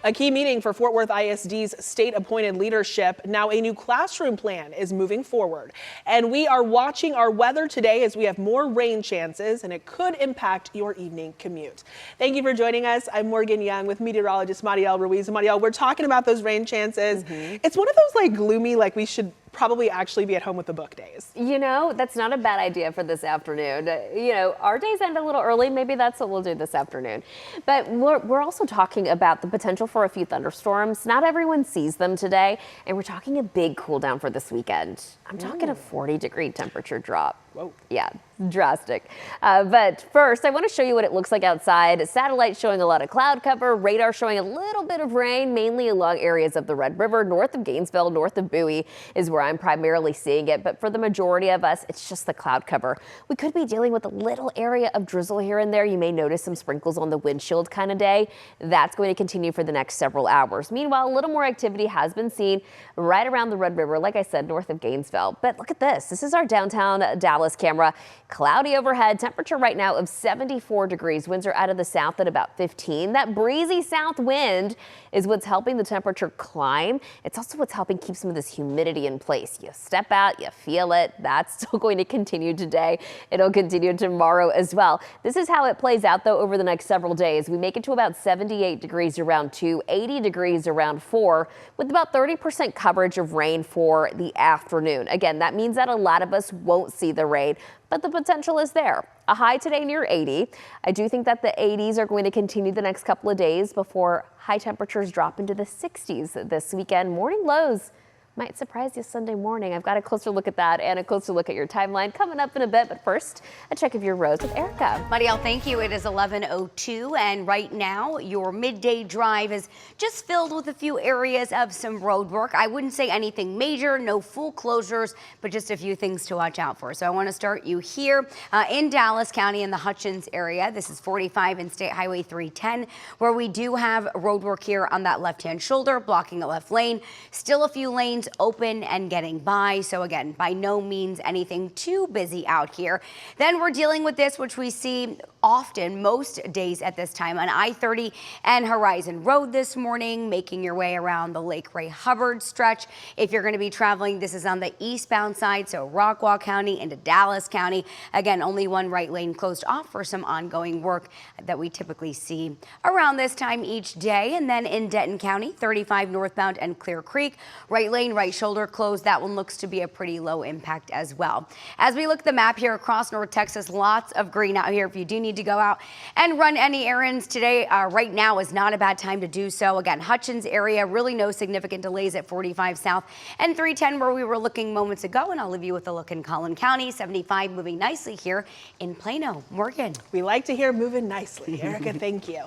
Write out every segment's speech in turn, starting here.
A key meeting for Fort Worth ISD's state-appointed leadership. Now a new classroom plan is moving forward. And we are watching our weather today as we have more rain chances and it could impact your evening commute. Thank you for joining us. I'm Morgan Young with meteorologist Mariel Ruiz. Mariel, we're talking about those rain chances. It's one of those like gloomy, like we should probably actually be at home with the book days. You know, that's not a bad idea for this afternoon. You know, our days end a little early. Maybe that's what we'll do this afternoon. But we're also talking about the potential for a few thunderstorms. Not everyone sees them today. And we're talking a big cool down for this weekend. I'm talking a 40-degree temperature drop. Whoa. Yeah, drastic. But first, I want to show you what it looks like outside. Satellite showing a lot of cloud cover, radar showing a little bit of rain, mainly along areas of the Red River, north of Gainesville, north of Bowie is where I'm primarily seeing it. But for the majority of us, it's just the cloud cover. We could be dealing with a little area of drizzle here and there. You may notice some sprinkles on the windshield kind of day. That's going to continue for the next several hours. Meanwhile, a little more activity has been seen right around the Red River, like I said, north of Gainesville. But look at this. This is our downtown Dallas camera. Cloudy overhead, temperature right now of 74 degrees. Winds are out of the south at about 15. That breezy south wind is what's helping the temperature climb. It's also what's helping keep some of this humidity in place. You step out, you feel it. That's still going to continue today. It'll continue tomorrow as well. This is how it plays out though over the next several days. We make it to about 78 degrees around 2, 80 degrees around 4, with about 30% coverage of rain for the afternoon. Again, that means that a lot of us won't see the rain, but the potential is there. A high today near 80. I do think that the 80s are going to continue the next couple of days before high temperatures drop into the 60s this weekend. Morning lows might surprise you Sunday morning. I've got a closer look at that and a closer look at your timeline coming up in a bit. But first, a check of your roads with Erica. Mariel, thank you. It is 11:02, and right now your midday drive is just filled with a few areas of some road work. I wouldn't say anything major, no full closures, but just a few things to watch out for. So I want to start you here in Dallas County in the Hutchins area. This is 45 and State Highway 310, where we do have road work here on that left-hand shoulder, blocking the left lane. Still a few lanes open and getting by. So again, by no means anything too busy out here. Then we're dealing with this, which we see often most days at this time on I-30 and Horizon Road this morning, making your way around the Lake Ray Hubbard stretch. If you're going to be traveling, this is on the eastbound side, so Rockwall County into Dallas County. Again, only one right lane closed off for some ongoing work that we typically see around this time each day. And then in Denton County, 35 northbound and Clear Creek, right lane, right shoulder closed. That one looks to be a pretty low impact as well. As we look at the map here across North Texas, lots of green out here if you do need to go out and run any errands today. Right now is not a bad time to do so. Again, Hutchins area, really no significant delays at 45 South and 310 where we were looking moments ago. And I'll leave you with a look in Collin County. 75 moving nicely here in Plano. Morgan. We like to hear moving nicely. Erica, thank you.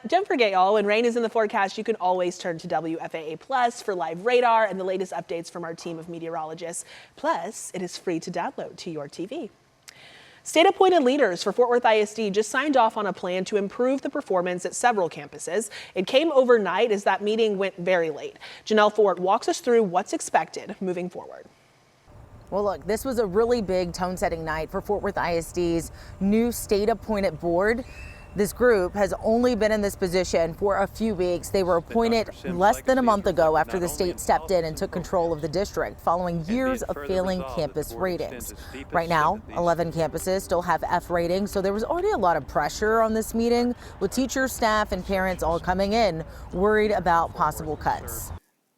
Don't forget, y'all, when rain is in the forecast, you can always turn to WFAA Plus for live radar and the latest updates from our team of meteorologists. Plus, it is free to download to your TV. State-appointed leaders for Fort Worth ISD just signed off on a plan to improve the performance at several campuses. It came overnight as that meeting went very late. Janelle Fort walks us through what's expected moving forward. Well, look, this was a really big tone-setting night for Fort Worth ISD's new state-appointed board. This group has only been in this position for a few weeks. They were appointed less than a month ago after the state stepped in and took control of the district following years of failing campus ratings. Right now, 11 campuses still have F ratings, so there was already a lot of pressure on this meeting, with teachers, staff, and parents all coming in worried about possible cuts.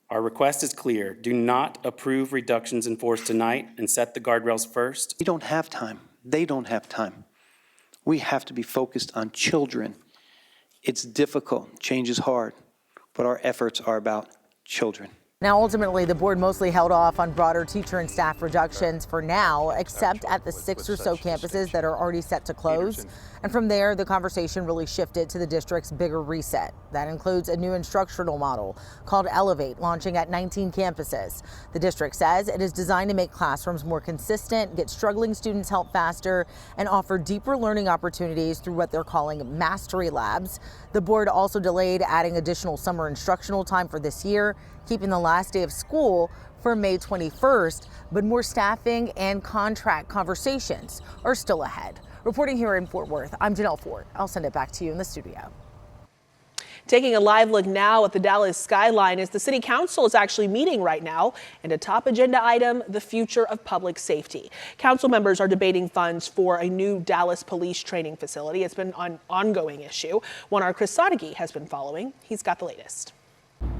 Our request is clear. Do not approve reductions in force tonight and set the guardrails first. We don't have time. They don't have time. We have to be focused on children. It's difficult, change is hard, but our efforts are about children. Now, ultimately, the board mostly held off on broader teacher and staff reductions for now, except at the 6 or so campuses that are already set to close. And from there, the conversation really shifted to the district's bigger reset. That includes a new instructional model called Elevate, launching at 19 campuses. The district says it is designed to make classrooms more consistent, get struggling students help faster, and offer deeper learning opportunities through what they're calling mastery labs. The board also delayed adding additional summer instructional time for this year, keeping the last day of school for May 21st, but more staffing and contract conversations are still ahead. Reporting here in Fort Worth, I'm Janelle Fort. I'll send it back to you in the studio. Taking a live look now at the Dallas skyline as the city council is actually meeting right now, and a top agenda item, the future of public safety. Council members are debating funds for a new Dallas police training facility. It's been an ongoing issue, one our Chris Sadeghi has been following. He's got the latest.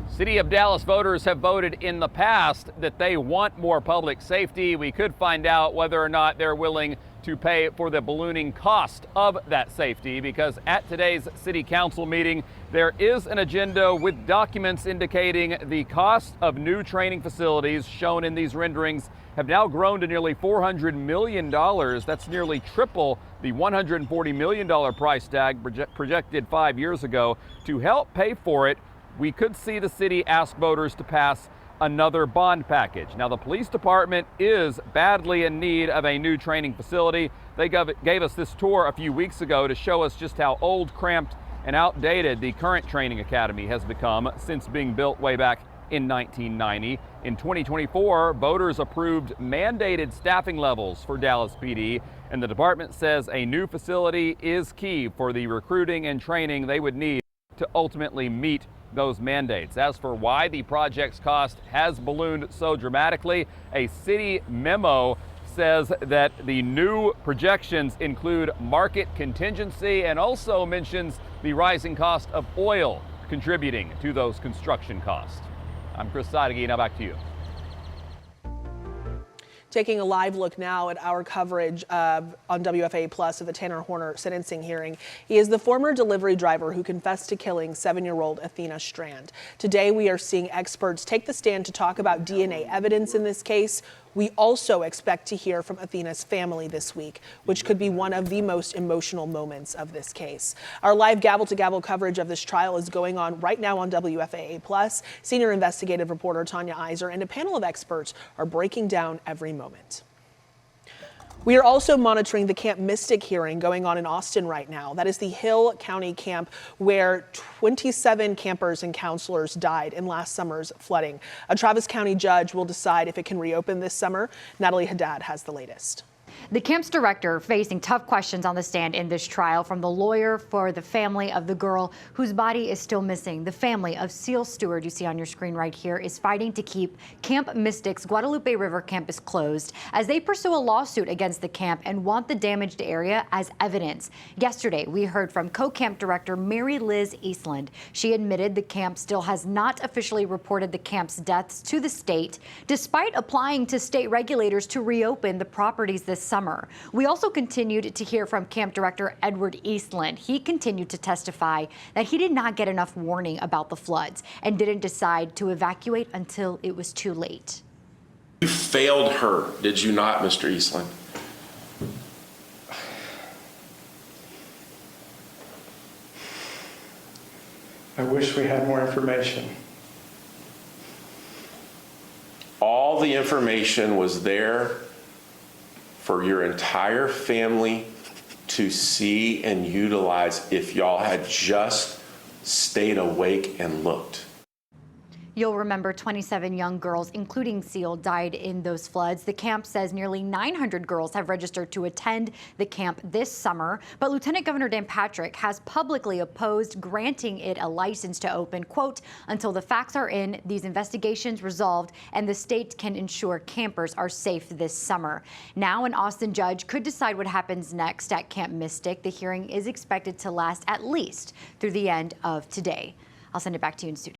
City of Dallas voters have voted in the past that they want more public safety. We could find out whether or not they're willing to pay for the ballooning cost of that safety, because at today's city council meeting, there is an agenda with documents indicating the cost of new training facilities shown in these renderings have now grown to nearly $400 million. That's nearly triple the $140 million price tag projected 5 years ago. To help pay for it, we could see the city ask voters to pass another bond package. Now, the police department is badly in need of a new training facility. They gave us this tour a few weeks ago to show us just how old, cramped, and outdated the current training academy has become since being built way back in 1990. In 2024, voters approved mandated staffing levels for Dallas PD, and the department says a new facility is key for the recruiting and training they would need to ultimately meet those mandates. As for why the project's cost has ballooned so dramatically, a city memo says that the new projections include market contingency and also mentions the rising cost of oil contributing to those construction costs. I'm Chris Sadeghi, now back to you. Taking a live look now at our coverage on WFAA Plus of the Tanner Horner sentencing hearing. He is the former delivery driver who confessed to killing 7-year-old Athena Strand. Today, we are seeing experts take the stand to talk about DNA evidence in this case. We also expect to hear from Athena's family this week, which could be one of the most emotional moments of this case. Our live gavel-to-gavel coverage of this trial is going on right now on WFAA Plus. Senior investigative reporter Tanya Iser and a panel of experts are breaking down every moment. We are also monitoring the Camp Mystic hearing going on in Austin right now. That is the Hill County camp where 27 campers and counselors died in last summer's flooding. A Travis County judge will decide if it can reopen this summer. Natalie Haddad has the latest. The camp's director facing tough questions on the stand in this trial from the lawyer for the family of the girl whose body is still missing. The family of Seal Stewart, you see on your screen right here, is fighting to keep Camp Mystic's Guadalupe River campus closed as they pursue a lawsuit against the camp and want the damaged area as evidence. Yesterday, we heard from co-camp director Mary Liz Eastland. She admitted the camp still has not officially reported the camp's deaths to the state, despite applying to state regulators to reopen the properties this summer. We also continued to hear from camp director Edward Eastland. He continued to testify that he did not get enough warning about the floods and didn't decide to evacuate until it was too late. You failed her, did you not, Mr. Eastland? I wish we had more information. All the information was there for your entire family to see and utilize if y'all had just stayed awake and looked. You'll remember 27 young girls, including Seal, died in those floods. The camp says nearly 900 girls have registered to attend the camp this summer, but Lieutenant Governor Dan Patrick has publicly opposed granting it a license to open, quote, until the facts are in, these investigations resolved, and the state can ensure campers are safe this summer. Now an Austin judge could decide what happens next at Camp Mystic. The hearing is expected to last at least through the end of today. I'll send it back to you in studio.